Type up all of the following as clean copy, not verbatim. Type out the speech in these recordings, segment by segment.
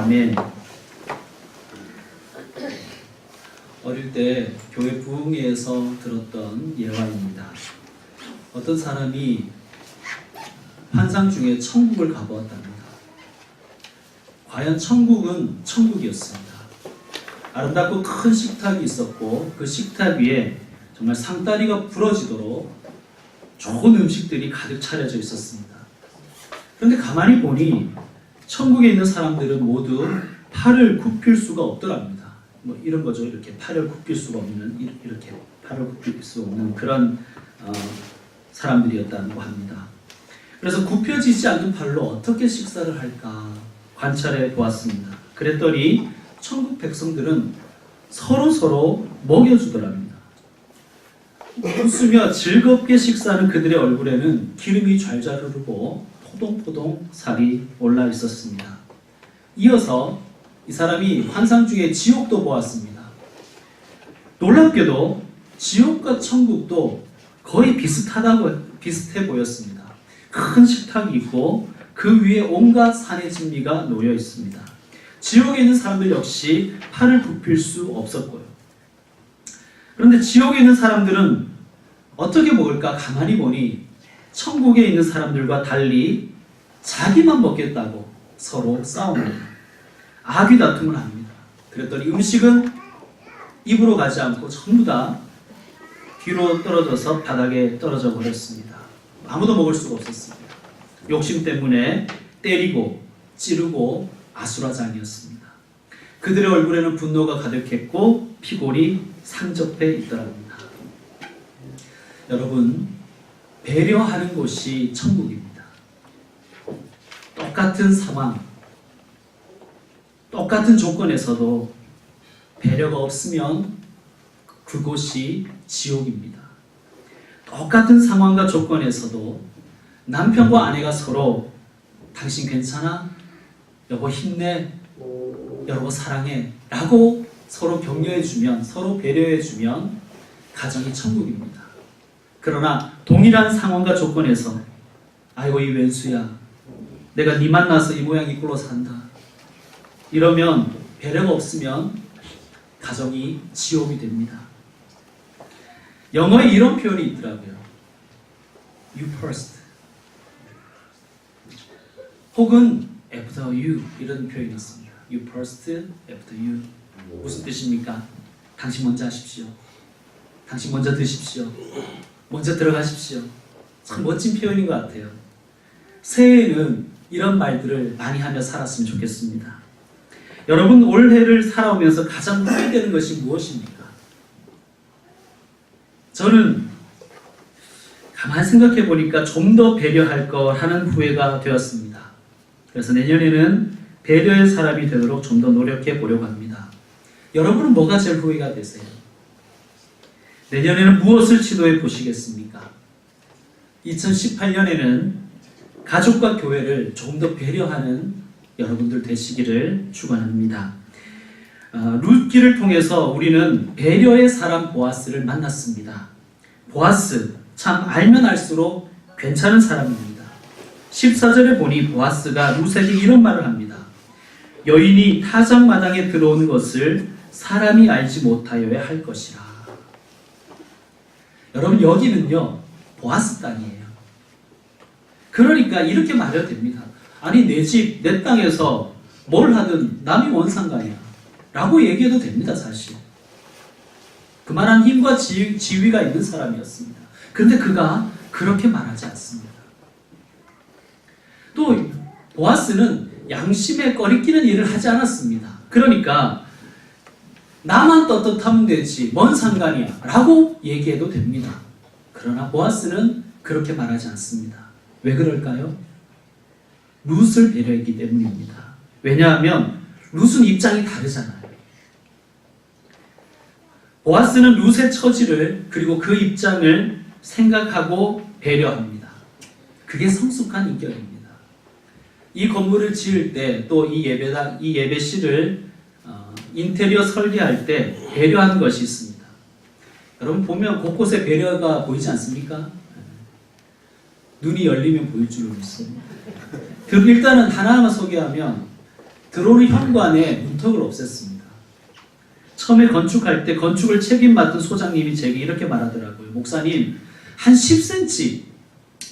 아멘. 어릴 때 교회 부흥회에서 들었던 예화입니다. 어떤 사람이 환상 중에 천국을 가보았답니다. 과연 천국은 천국이었습니다. 아름답고 큰 식탁이 있었고 그 식탁 위에 정말 상다리가 부러지도록 좋은 음식들이 가득 차려져 있었습니다. 그런데 가만히 보니 천국에 있는 사람들은 모두 팔을 굽힐 수가 없더랍니다. 뭐 이런 거죠. 이렇게 팔을 굽힐 수가 없는, 이렇게 팔을 굽힐 수 없는 그런 사람들이었다고 합니다. 그래서 굽혀지지 않는 팔로 어떻게 식사를 할까 관찰해 보았습니다. 그랬더니 천국 백성들은 서로 먹여주더랍니다. 웃으며 즐겁게 식사하는 그들의 얼굴에는 기름이 좔좔 흐르고 포동포동 살이 올라 있었습니다. 이어서 이 사람이 환상 중에 지옥도 보았습니다. 놀랍게도 지옥과 천국도 거의 비슷해 보였습니다. 큰 식탁이 있고 그 위에 온갖 산의 진미가 놓여 있습니다. 지옥에 있는 사람들 역시 팔을 굽힐 수 없었고요. 그런데 지옥에 있는 사람들은 어떻게 먹을까 가만히 보니 천국에 있는 사람들과 달리 자기만 먹겠다고 서로 싸웁니다. 악의 다툼을 합니다. 그랬더니 음식은 입으로 가지 않고 전부 다 뒤로 떨어져서 바닥에 떨어져 버렸습니다. 아무도 먹을 수가 없었습니다. 욕심 때문에 때리고 찌르고 아수라장이었습니다. 그들의 얼굴에는 분노가 가득했고 피골이 상접해 있더랍니다. 여러분, 배려하는 곳이 천국입니다. 똑같은 상황, 똑같은 조건에서도 배려가 없으면 그곳이 지옥입니다. 똑같은 상황과 조건에서도 남편과 아내가 서로 당신 괜찮아? 여보 힘내? 여보 사랑해? 라고 서로 격려해주면, 서로 배려해주면 가정이 천국입니다. 그러나 동일한 상황과 조건에서 아이고 이 왼수야 내가 네 만나서 이 모양 이 꼴로 산다 이러면 배려가 없으면 가정이 지옥이 됩니다. 영어에 이런 표현이 있더라고요. You first 혹은 after you 이런 표현이 있습니다. You first, after you 무슨 뜻입니까? 당신 먼저 하십시오. 당신 먼저 드십시오. 먼저 들어가십시오. 참 멋진 표현인 것 같아요. 새해에는 이런 말들을 많이 하며 살았으면 좋겠습니다. 여러분 올해를 살아오면서 가장 후회되는 것이 무엇입니까? 저는 가만히 생각해 보니까 좀 더 배려할 걸 하는 후회가 되었습니다. 그래서 내년에는 배려의 사람이 되도록 좀 더 노력해 보려고 합니다. 여러분은 뭐가 제일 후회가 되세요? 내년에는 무엇을 시도해 보시겠습니까? 2018년에는 가족과 교회를 조금 더 배려하는 여러분들 되시기를 축원합니다. 룻기를 통해서 우리는 배려의 사람 보아스를 만났습니다. 보아스 참 알면 알수록 괜찮은 사람입니다. 14절에 보니 보아스가 룻에게 이런 말을 합니다. 여인이 타작마당에 들어오는 것을 사람이 알지 못하여야 할 것이라. 여러분 여기는요 보아스 땅이에요. 그러니까 이렇게 말해도 됩니다. 아니 내 집, 내 땅에서 뭘 하든 남이 뭔 상관이야 라고 얘기해도 됩니다. 사실 그만한 힘과 지위가 있는 사람이었습니다. 그런데 그가 그렇게 말하지 않습니다. 또 보아스는 양심에 꺼리끼는 일을 하지 않았습니다. 그러니까 나만 떳떳하면 되지 뭔 상관이야 라고 얘기해도 됩니다. 그러나 보아스는 그렇게 말하지 않습니다. 왜 그럴까요? 룻을 배려했기 때문입니다. 왜냐하면 룻은 입장이 다르잖아요. 보아스는 룻의 처지를 그리고 그 입장을 생각하고 배려합니다. 그게 성숙한 인격입니다. 이 건물을 지을 때 또 이 예배실을 인테리어 설계할 때 배려하는 것이 있습니다. 여러분 보면 곳곳에 배려가 보이지 않습니까? 눈이 열리면 보일 줄로 믿습니다. 일단은 하나하나 소개하면 들어오는 현관에 문턱을 없앴습니다. 처음에 건축할 때 건축을 책임 맡은 소장님이 제게 이렇게 말하더라고요. 목사님, 한 10cm,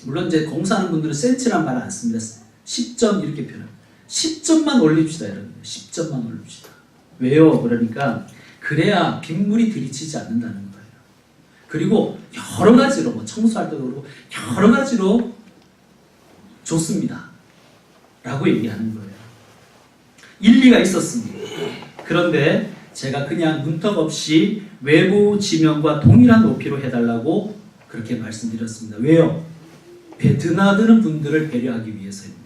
물론 이제 공사하는 분들은 센치란 말 안 씁니다. 10점 이렇게 표현합니다. 10점만 올립시다 이러는데 10점만 올립시다. 왜요? 그러니까 그래야 빗물이 들이치지 않는다는 거예요. 그리고 여러 가지로 뭐 청소할 때도 그렇고 여러 가지로 좋습니다. 라고 얘기하는 거예요. 일리가 있었습니다. 그런데 제가 그냥 문턱 없이 외부 지면과 동일한 높이로 해달라고 그렇게 말씀드렸습니다. 왜요? 드나드는 분들을 배려하기 위해서입니다.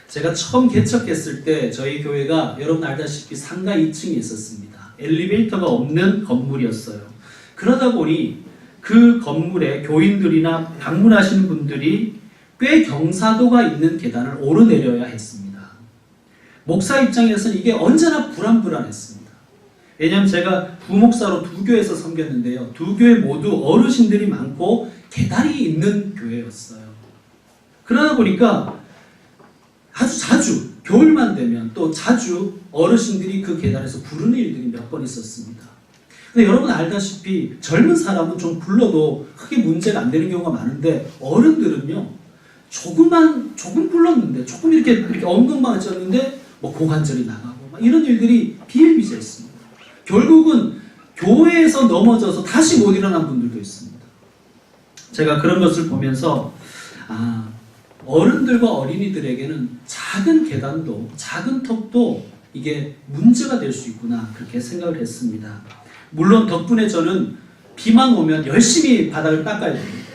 제가 처음 개척했을 때 저희 교회가 여러분 알다시피 상가 2층에 있었습니다. 엘리베이터가 없는 건물이었어요. 그러다 보니 그 건물에 교인들이나 방문하시는 분들이 꽤 경사도가 있는 계단을 오르내려야 했습니다. 목사 입장에서는 이게 언제나 불안했습니다. 왜냐하면 제가 부목사로 두 교회에서 섬겼는데요. 두 교회 모두 어르신들이 많고 계단이 있는 교회였어요. 그러다 보니까 아주 자주 겨울만 되면 또 자주 어르신들이 그 계단에서 부르는 일들이 몇 번 있었습니다. 근데 여러분 알다시피 젊은 사람은 좀 불러도 크게 문제가 안 되는 경우가 많은데 어른들은요 조금 불렀는데 조금 이렇게 엉덩방을 쳤는데 뭐 고관절이 나가고 막 이런 일들이 비일비재했습니다. 결국은 교회에서 넘어져서 다시 못 일어난 분들도 있습니다. 제가 그런 것을 보면서 어른들과 어린이들에게는 작은 계단도 작은 턱도 이게 문제가 될 수 있구나 그렇게 생각을 했습니다. 물론 덕분에 저는 비만 오면 열심히 바닥을 닦아야 됩니다.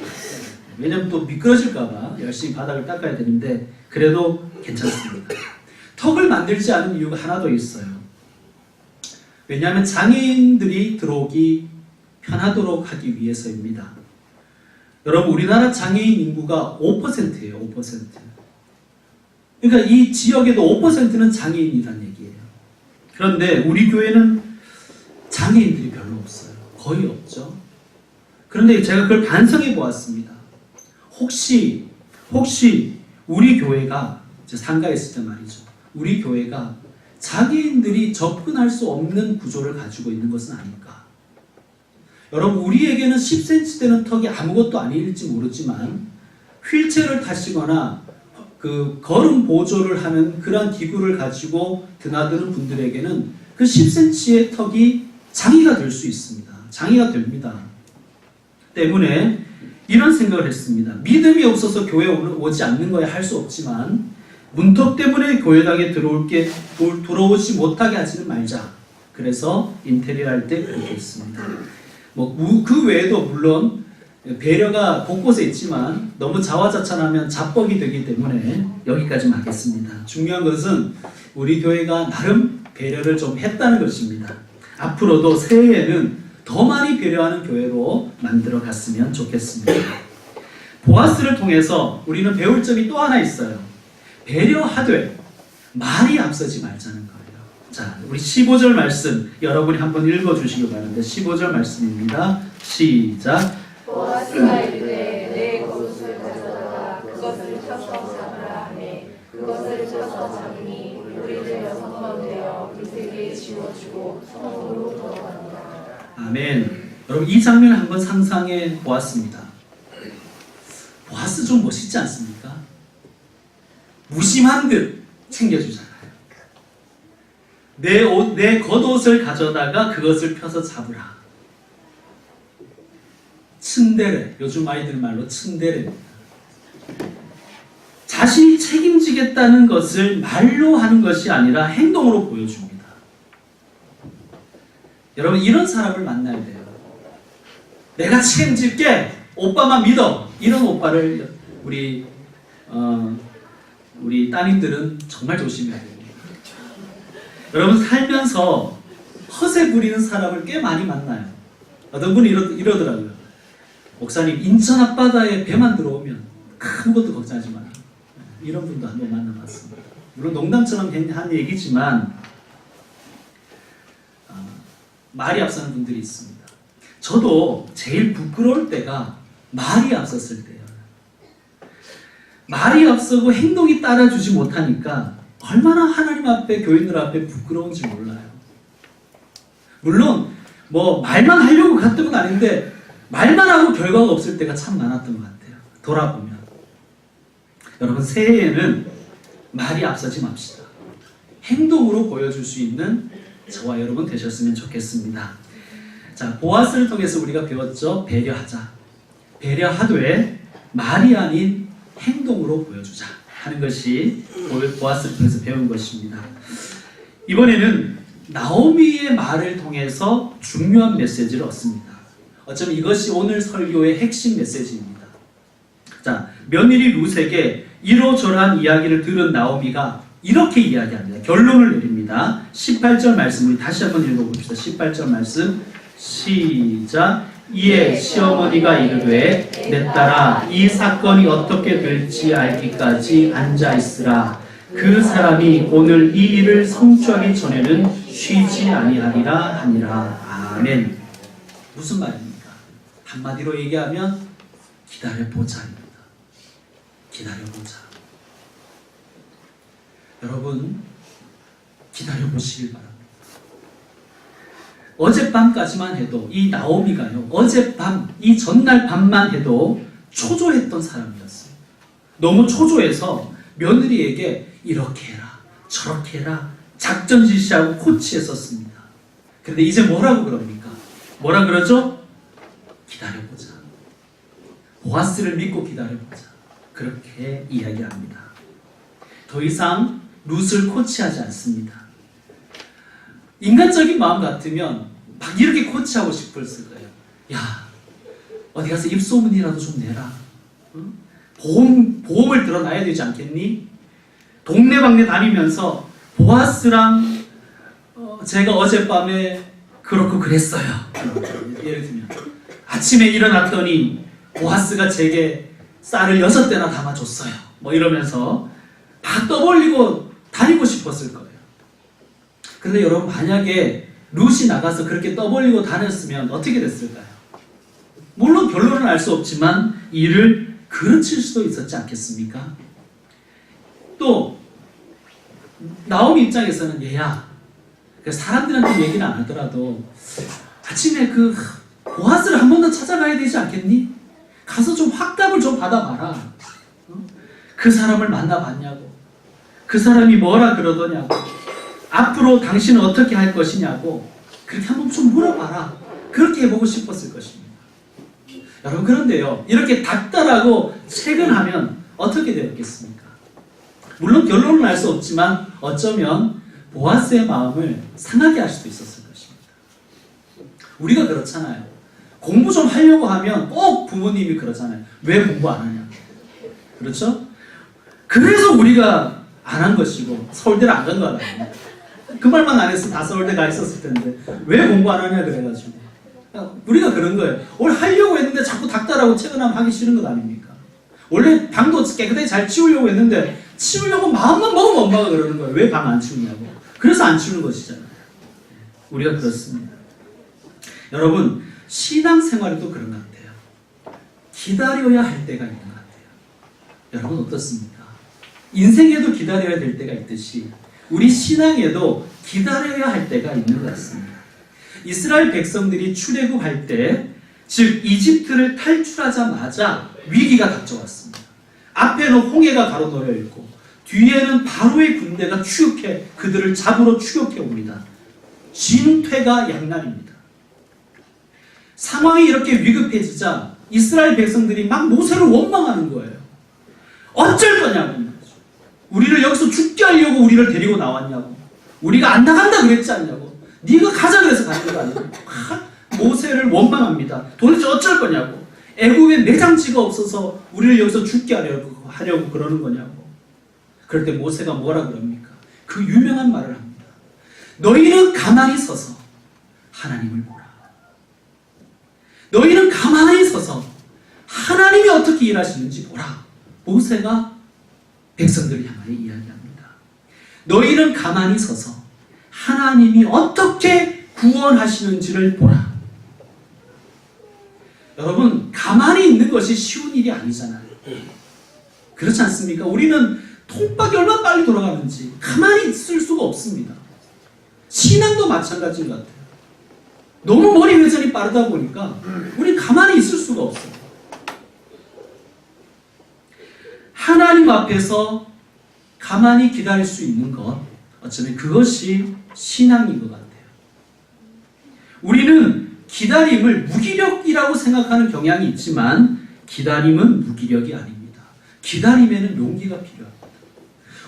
왜냐면 또 미끄러질까봐 열심히 바닥을 닦아야 되는데 그래도 괜찮습니다. 턱을 만들지 않은 이유가 하나 더 있어요. 왜냐하면 장애인들이 들어오기 편하도록 하기 위해서입니다. 여러분 우리나라 장애인 인구가 5%예요. 5%. 그러니까 이 지역에도 5%는 장애인이라는 얘기예요. 그런데 우리 교회는 장애인들이 별로 없어요. 거의 없죠. 그런데 제가 그걸 반성해 보았습니다. 혹시 우리 교회가 상가에 있을 때 말이죠. 우리 교회가 장애인들이 접근할 수 없는 구조를 가지고 있는 것은 아닐까. 여러분 우리에게는 10cm 되는 턱이 아무것도 아닐지 모르지만 휠체어를 타시거나 그 걸음 보조를 하는 그런 기구를 가지고 드나드는 분들에게는 그 10cm의 턱이 장애가 될 수 있습니다. 장애가 됩니다. 때문에 이런 생각을 했습니다. 믿음이 없어서 교회에 오지 않는 거야 할 수 없지만 문턱 때문에 교회당에 들어오지 못하게 하지는 말자. 그래서 인테리어 할 때 그렇게 했습니다. 그 외에도 물론 배려가 곳곳에 있지만 너무 자화자찬하면 자뻑이 되기 때문에 여기까지만 하겠습니다. 중요한 것은 우리 교회가 나름 배려를 좀 했다는 것입니다. 앞으로도 새해에는 더 많이 배려하는 교회로 만들어 갔으면 좋겠습니다. 보아스를 통해서 우리는 배울 점이 또 하나 있어요. 배려하되 말이 앞서지 말자는 거예요. 자, 우리 15절 말씀 여러분이 한번 읽어주시기 바랍니다. 15절 말씀입니다. 시작. 보아스가 이르되 내 겉옷을 가져다가 그것을 쳐서 잡으라 하매 그것을 쳐서 잡으니 물이 되어 성막되어 그들에게 지워주고 성으로 돌아간다. 아멘. 여러분 이 장면을 한번 상상해 보았습니다. 보아스 좀 멋있지 않습니까? 무심한 듯 챙겨주잖아요. 내 겉옷을 가져다가 그것을 펴서 잡으라. 츤데레, 요즘 아이들 말로 츤데레입니다. 자신이 책임지겠다는 것을 말로 하는 것이 아니라 행동으로 보여줍니다. 여러분 이런 사람을 만나야 돼요. 내가 책임질게, 오빠만 믿어. 이런 오빠를 우리 따님들은 정말 조심해야 됩니다. 여러분 살면서 허세 부리는 사람을 꽤 많이 만나요. 어떤 분이 이러더라고요. 목사님 인천 앞바다에 배만 들어오면 아무것도 걱정하지 마라. 이런 분도 한번 만나봤습니다. 물론 농담처럼 한 얘기지만 말이 앞서는 분들이 있습니다. 저도 제일 부끄러울 때가 말이 앞섰을 때예요. 말이 앞서고 행동이 따라주지 못하니까 얼마나 하나님 앞에, 교인들 앞에 부끄러운지 몰라요. 물론 뭐 말만 하려고 갔던 건 아닌데 말만 하고 결과가 없을 때가 참 많았던 것 같아요. 돌아보면. 여러분, 새해에는 말이 앞서지 맙시다. 행동으로 보여줄 수 있는 저와 여러분 되셨으면 좋겠습니다. 자, 보아스를 통해서 우리가 배웠죠. 배려하자. 배려하되 말이 아닌 행동으로 보여주자 하는 것이 보아스를 통해서 배운 것입니다. 이번에는 나오미의 말을 통해서 중요한 메시지를 얻습니다. 어쩌면 이것이 오늘 설교의 핵심 메시지입니다. 자, 며느리 룻에게 이러저러한 이야기를 들은 나오미가 이렇게 이야기합니다. 결론을 내립니다. 18절 말씀 우리 다시 한번 읽어봅시다. 18절 말씀 시작. 이에 시어머니가 이르되 내 딸아 이 사건이 어떻게 될지 알기까지 앉아있으라. 그 사람이 오늘 이 일을 성취하기 전에는 쉬지 아니하리라 하니라. 아멘. 무슨 말입니까? 한마디로 얘기하면 기다려보자입니다. 기다려보자. 여러분, 기다려보시길 바랍니다. 어젯밤까지만 해도 이 나오미가요, 어젯밤, 이 전날 밤만 해도 초조했던 사람이었어요. 너무 초조해서 며느리에게 이렇게 해라, 저렇게 해라, 작전 지시하고 코치했었습니다. 그런데 이제 뭐라고 그럽니까? 뭐라 그러죠? 기다려보자. 보아스를 믿고 기다려보자. 그렇게 이야기합니다. 더 이상 룻을 코치하지 않습니다. 인간적인 마음 같으면 막 이렇게 코치하고 싶었을 거예요. 야, 어디 가서 입소문이라도 좀 내라. 응? 보험을 들어놔야 되지 않겠니? 동네방네 다니면서 보아스랑 제가 어젯밤에 그렇고 그랬어요. 예를 들면 아침에 일어났더니 보아스가 제게 쌀을 6대나 담아줬어요. 뭐 이러면서 다 떠벌리고 다니고 싶었을 거예요. 그런데 여러분, 만약에 룻이 나가서 그렇게 떠벌리고 다녔으면 어떻게 됐을까요? 물론 결론은 알 수 없지만 이를 그르칠 수도 있었지 않겠습니까? 또 나오미 입장에서는 얘야, 사람들한테 얘기는 안 하더라도 아침에 그 보아스를 한 번 더 찾아가야 되지 않겠니? 가서 좀 확답을 좀 받아봐라. 그 사람을 만나봤냐고, 그 사람이 뭐라 그러더냐고, 앞으로 당신은 어떻게 할 것이냐고 그렇게 한번 좀 물어봐라. 그렇게 해보고 싶었을 것입니다. 여러분, 그런데요, 이렇게 닥달하고 채근하면 어떻게 되었겠습니까? 물론 결론은 알 수 없지만 어쩌면 보아스의 마음을 상하게 할 수도 있었을 것입니다. 우리가 그렇잖아요. 공부 좀 하려고 하면 꼭 부모님이 그러잖아요. 왜 공부 안 하냐. 그렇죠? 그래서 우리가 안 한 것이고 서울대를 안 간 거 아니에요. 그 말만 안 했으면 다 서울대 가 있었을 텐데 왜 공부 안 하냐 그래가지고. 우리가 그런 거예요. 원래 하려고 했는데 자꾸 닥달하고 채근하면 하기 싫은 것 아닙니까? 원래 방도 깨끗하게 잘 치우려고 했는데 치우려고 마음만 먹으면 엄마가 그러는 거예요. 왜 방 안 치우냐고. 그래서 안 치우는 것이잖아요. 우리가 그렇습니다. 여러분, 신앙생활에도 그런 것 같아요. 기다려야 할 때가 있는 것 같아요. 여러분, 어떻습니까? 인생에도 기다려야 될 때가 있듯이 우리 신앙에도 기다려야 할 때가 있는 것 같습니다. 이스라엘 백성들이 출애굽할 때, 즉 이집트를 탈출하자마자 위기가 닥쳐왔습니다. 앞에는 홍해가 가로놓여 있고 뒤에는 바로의 군대가 추격해 그들을 잡으러 추격해 옵니다. 진퇴가 양난입니다. 상황이 이렇게 위급해지자 이스라엘 백성들이 막 모세를 원망하는 거예요. 어쩔 거냐고. 우리를 여기서 죽게 하려고 우리를 데리고 나왔냐고. 우리가 안 나간다 그랬지 않냐고. 네가 가자 그래서 가는 거 아니고. 모세를 원망합니다. 도대체 어쩔 거냐고. 애국에 내장지가 없어서 우리를 여기서 죽게 하려고 그러는 거냐고. 그럴 때 모세가 뭐라 그럽니까? 그 유명한 말을 합니다. 너희는 가만히 서서 하나님을 보라. 너희는 가만히 서서 하나님이 어떻게 일하시는지 보라. 모세가 백성들을 향하여 이야기합니다. 너희는 가만히 서서 하나님이 어떻게 구원하시는지를 보라. 여러분, 가만히 있는 것이 쉬운 일이 아니잖아요. 그렇지 않습니까? 우리는 통박이 얼마나 빨리 돌아가는지 가만히 있을 수가 없습니다. 신앙도 마찬가지인 것 같아요. 너무 머리 회전이 빠르다 보니까 우리 가만히 있을 수가 없어요. 하나님 앞에서 가만히 기다릴 수 있는 것, 어쩌면 그것이 신앙인 것 같아요. 우리는 기다림을 무기력이라고 생각하는 경향이 있지만 기다림은 무기력이 아닙니다. 기다림에는 용기가 필요합니다.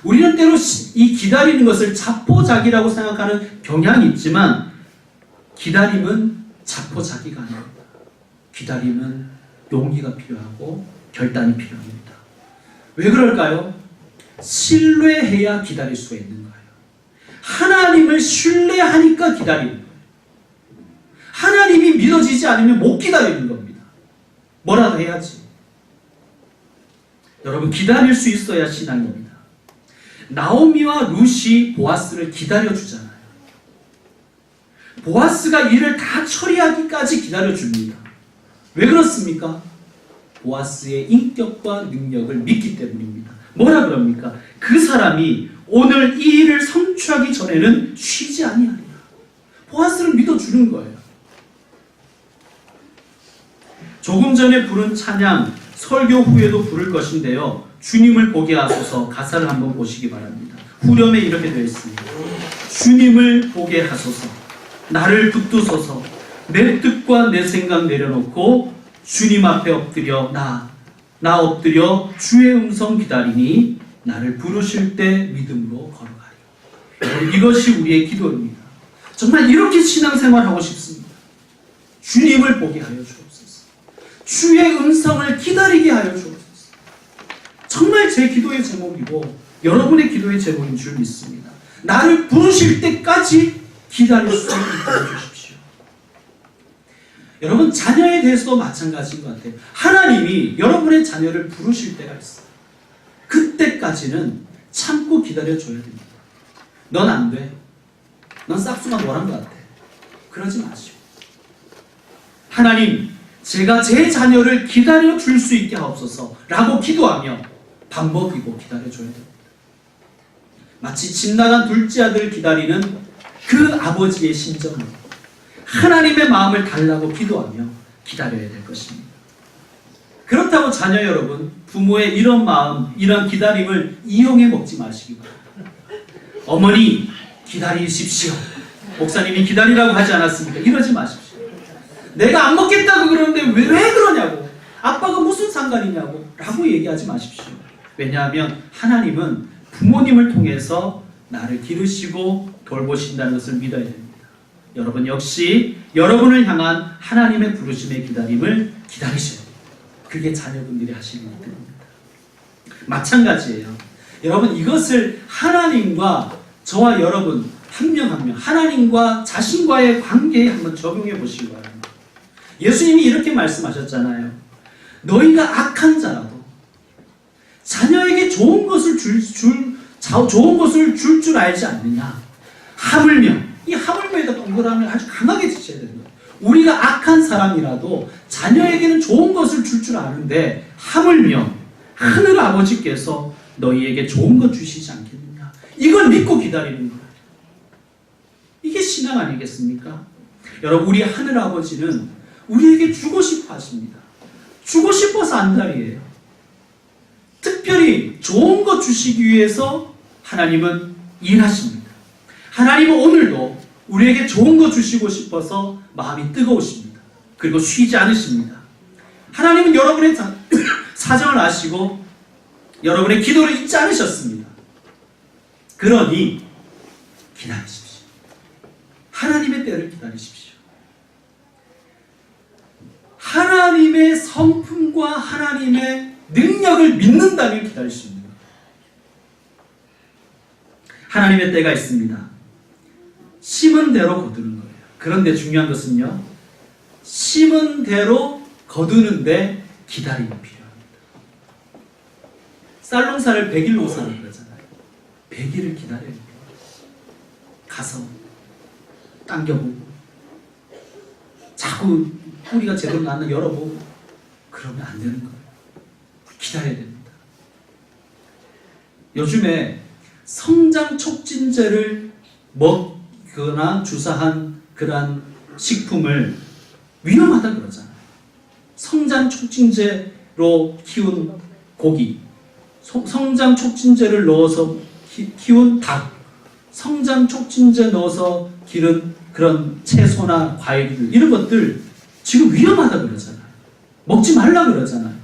우리는 때로 이 기다리는 것을 자포자기라고 생각하는 경향이 있지만 기다림은 자포자기가 아닙니다. 기다림은 용기가 필요하고 결단이 필요합니다. 왜 그럴까요? 신뢰해야 기다릴 수가 있는 거예요. 하나님을 신뢰하니까 기다리는 거예요. 하나님이 믿어지지 않으면 못 기다리는 겁니다. 뭐라도 해야지. 여러분, 기다릴 수 있어야 신앙입니다. 나오미와 룻이 보아스를 기다려주잖아요. 보아스가 일을 다 처리하기까지 기다려줍니다. 왜 그렇습니까? 보아스의 인격과 능력을 믿기 때문입니다. 뭐라 그럽니까? 그 사람이 오늘 이 일을 성취하기 전에는 쉬지 아니하리라. 보아스를 믿어주는 거예요. 조금 전에 부른 찬양, 설교 후에도 부를 것인데요. 주님을 보게 하소서, 가사를 한번 보시기 바랍니다. 후렴에 이렇게 되어 있습니다. 주님을 보게 하소서, 나를 붙드소서, 내 뜻과 내 생각 내려놓고 주님 앞에 엎드려 나 엎드려 주의 음성 기다리니 나를 부르실 때 믿음으로 걸어가리. 이것이 우리의 기도입니다. 정말 이렇게 신앙생활하고 싶습니다. 주님을 보게 하여 주옵소서. 주의 음성을 기다리게 하여 주옵소서. 정말 제 기도의 제목이고 여러분의 기도의 제목인 줄 믿습니다. 나를 부르실 때까지 기다릴 수 있게 해주십시오. 여러분, 자녀에 대해서도 마찬가지인 것 같아요. 하나님이 여러분의 자녀를 부르실 때가 있어요. 그때까지는 참고 기다려줘야 됩니다. 넌 안 돼. 넌 싹수가 노란 것 같아. 그러지 마시오. 하나님, 제가 제 자녀를 기다려줄 수 있게 하옵소서 라고 기도하며 밥 먹이고 기다려줘야 됩니다. 마치 집 나간 둘째 아들을 기다리는 그 아버지의 심정으로 하나님의 마음을 달라고 기도하며 기다려야 될 것입니다. 그렇다고 자녀 여러분, 부모의 이런 마음, 이런 기다림을 이용해 먹지 마시기 바랍니다. 어머니, 기다리십시오. 목사님이 기다리라고 하지 않았습니까? 이러지 마십시오. 내가 안 먹겠다고 그러는데 왜 그러냐고, 아빠가 무슨 상관이냐고 라고 얘기하지 마십시오. 왜냐하면 하나님은 부모님을 통해서 나를 기르시고 돌보신다는 것을 믿어야 됩니다. 여러분 역시 여러분을 향한 하나님의 부르심의 기다림을 기다리셔야 됩니다. 그게 자녀분들이 하시는 일입니다. 마찬가지예요. 여러분, 이것을 하나님과 저와 여러분 한 명 한 명, 하나님과 자신과의 관계에 한번 적용해 보시기 바랍니다. 예수님이 이렇게 말씀하셨잖아요. 너희가 악한 자라도 자녀에게 좋은 것을 줄 줄 알지 않느냐. 하물며, 이 하물며에다 동그라미를 아주 강하게 지셔야 됩니다. 우리가 악한 사람이라도 자녀에게는 좋은 것을 줄 아는데 하물며 하늘 아버지께서 너희에게 좋은 것 주시지 않겠느냐. 이걸 믿고 기다리는 거예요. 이게 신앙 아니겠습니까? 여러분, 우리 하늘 아버지는 우리에게 주고 싶어 하십니다. 주고 싶어서 안달이에요. 특별히 좋은 것 주시기 위해서 하나님은 일하십니다. 하나님은 오늘도 우리에게 좋은 것 주시고 싶어서 마음이 뜨거우십니다. 그리고 쉬지 않으십니다. 하나님은 여러분의 사정을 아시고 여러분의 기도를 잊지 않으셨습니다. 그러니 기다리십시오. 하나님의 때를 기다리십시오. 하나님의 성품과 하나님의 능력을 믿는다면 기다릴 수 있는 거예요. 하나님의 때가 있습니다. 심은 대로 거두는 거예요. 그런데 중요한 것은요, 심은 대로 거두는데 기다림이 필요합니다. 쌀농사를 100일 농사를 그러잖아요. 100일을 기다려야 돼요. 가서 당겨보고 자꾸 뿌리가 제대로 났나 열어보고 그러면 안 되는 거예요. 기다려야 됩니다. 요즘에 성장 촉진제를 먹거나 주사한 그러한 식품을 위험하다 그러잖아요. 성장 촉진제로 키운 고기, 성장 촉진제를 넣어서 키운 닭, 성장 촉진제 넣어서 기른 그런 채소나 과일들, 이런 것들 지금 위험하다 그러잖아요. 먹지 말라 그러잖아요.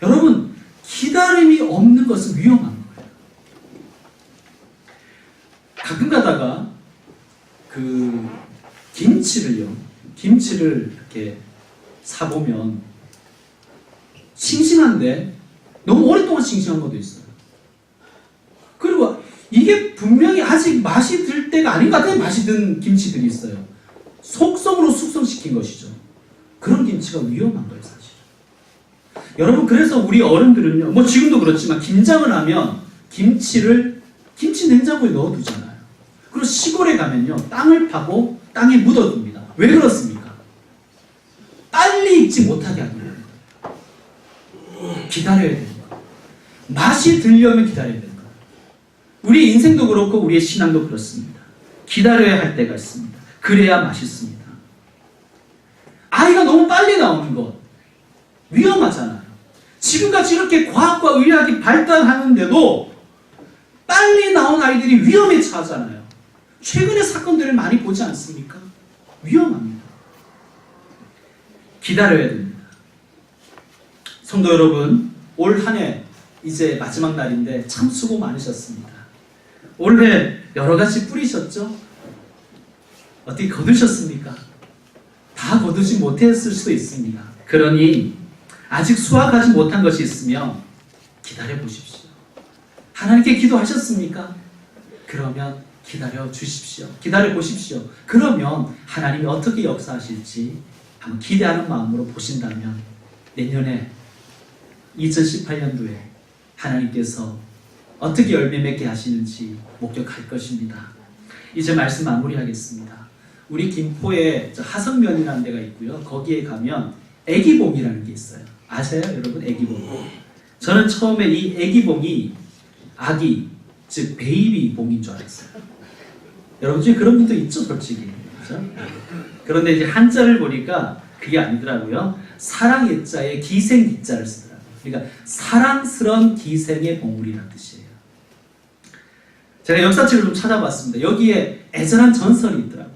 여러분, 기다림이 없는 것은 위험한 거예요. 가끔 가다가 그 김치를 이렇게 사보면 싱싱한데 너무 오랫동안 싱싱한 것도 있어요. 그리고 이게 분명히 아직 맛이 들 때가 아닌 것 같은 맛이 든 김치들이 있어요. 속성으로 숙성시킨 것이죠. 그런 김치가 위험한 거예요, 사실. 여러분, 그래서 우리 어른들은요, 뭐 지금도 그렇지만 김장을 하면 김치 냉장고에 넣어두잖아요. 그리고 시골에 가면요, 땅을 파고 땅에 묻어둡니다. 왜 그렇습니까? 빨리 익지 못하게 하는 거예요. 기다려야 되는 거예요. 맛이 들려면 기다려야 되는 거예요. 우리 인생도 그렇고 우리의 신앙도 그렇습니다. 기다려야 할 때가 있습니다. 그래야 맛있습니다. 아이가 너무 빨리 나오는 것 위험하잖아요. 지금같이 이렇게 과학과 의학이 발달하는데도 빨리 나온 아이들이 위험에 처하잖아요. 최근의 사건들을 많이 보지 않습니까? 위험합니다. 기다려야 됩니다. 성도 여러분, 올 한 해 이제 마지막 날인데 참 수고 많으셨습니다. 올해 여러 가지 뿌리셨죠? 어떻게 거두셨습니까? 다 거두지 못했을 수도 있습니다. 그러니 아직 수확하지 못한 것이 있으면 기다려 보십시오. 하나님께 기도하셨습니까? 그러면 기다려 주십시오. 기다려 보십시오. 그러면 하나님이 어떻게 역사하실지 한번 기대하는 마음으로 보신다면 내년에 2018년도에 하나님께서 어떻게 열매 맺게 하시는지 목격할 것입니다. 이제 말씀 마무리하겠습니다. 우리 김포에 하성면이라는 데가 있고요. 거기에 가면 애기봉이라는 게 있어요. 아세요, 여러분? 애기봉. 저는 처음에 이 애기봉이 아기, 즉 베이비 봉인 줄 알았어요. 여러분 중에 그런 분도 있죠, 솔직히. 그렇죠? 그런데 이제 한자를 보니까 그게 아니더라고요. 사랑의 자에 기생 기자를 쓰더라고요. 그러니까 사랑스러운 기생의 봉우리라는 뜻이에요. 제가 역사책을 좀 찾아봤습니다. 여기에 애절한 전설이 있더라고요.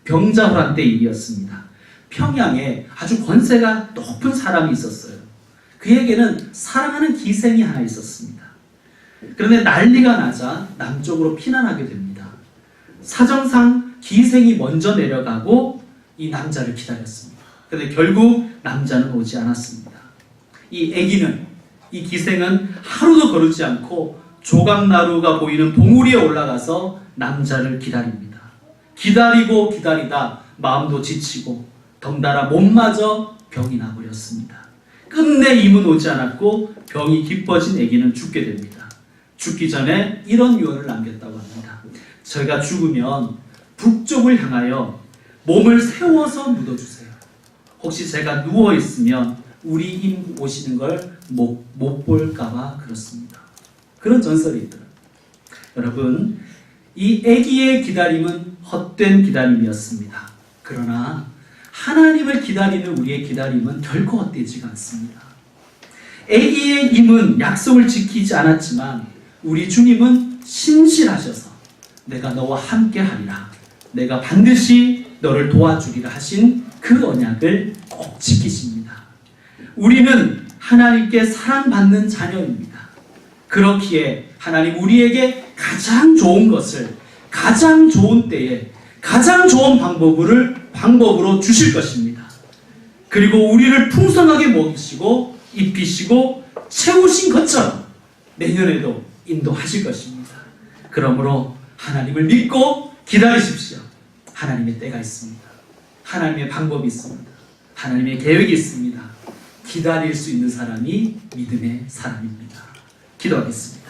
병자호란 때 일이었습니다. 평양에 아주 권세가 높은 사람이 있었어요. 그에게는 사랑하는 기생이 하나 있었습니다. 그런데 난리가 나자 남쪽으로 피난하게 됩니다. 사정상 기생이 먼저 내려가고 이 남자를 기다렸습니다. 그런데 결국 남자는 오지 않았습니다. 이 아기는, 이 기생은 하루도 거르지 않고 조각나루가 보이는 봉우리에 올라가서 남자를 기다립니다. 기다리고 기다리다 마음도 지치고 덩달아 몸마저 병이 나버렸습니다. 끝내 임은 오지 않았고 병이 깊어진 아기는 죽게 됩니다. 죽기 전에 이런 유언을 남겼다고 합니다. 저희가 죽으면 북쪽을 향하여 몸을 세워서 묻어주세요. 혹시 제가 누워있으면 우리 임 오시는 걸 못 볼까봐 그렇습니다. 그런 전설이 있더라고요. 여러분, 이 아기의 기다림은 헛된 기다림이었습니다. 그러나 하나님을 기다리는 우리의 기다림은 결코 헛되지가 않습니다. 아기의 임은 약속을 지키지 않았지만 우리 주님은 신실하셔서 내가 너와 함께 하리라, 내가 반드시 너를 도와주리라 하신 그 언약을 꼭 지키십니다. 우리는 하나님께 사랑받는 자녀입니다. 그렇기에 하나님 우리에게 가장 좋은 것을 가장 좋은 때에 가장 좋은 방법으로 주실 것입니다. 그리고 우리를 풍성하게 먹이시고 입히시고 채우신 것처럼 내년에도 인도하실 것입니다. 그러므로 하나님을 믿고 기다리십시오. 하나님의 때가 있습니다. 하나님의 방법이 있습니다. 하나님의 계획이 있습니다. 기다릴 수 있는 사람이 믿음의 사람입니다. 기도하겠습니다.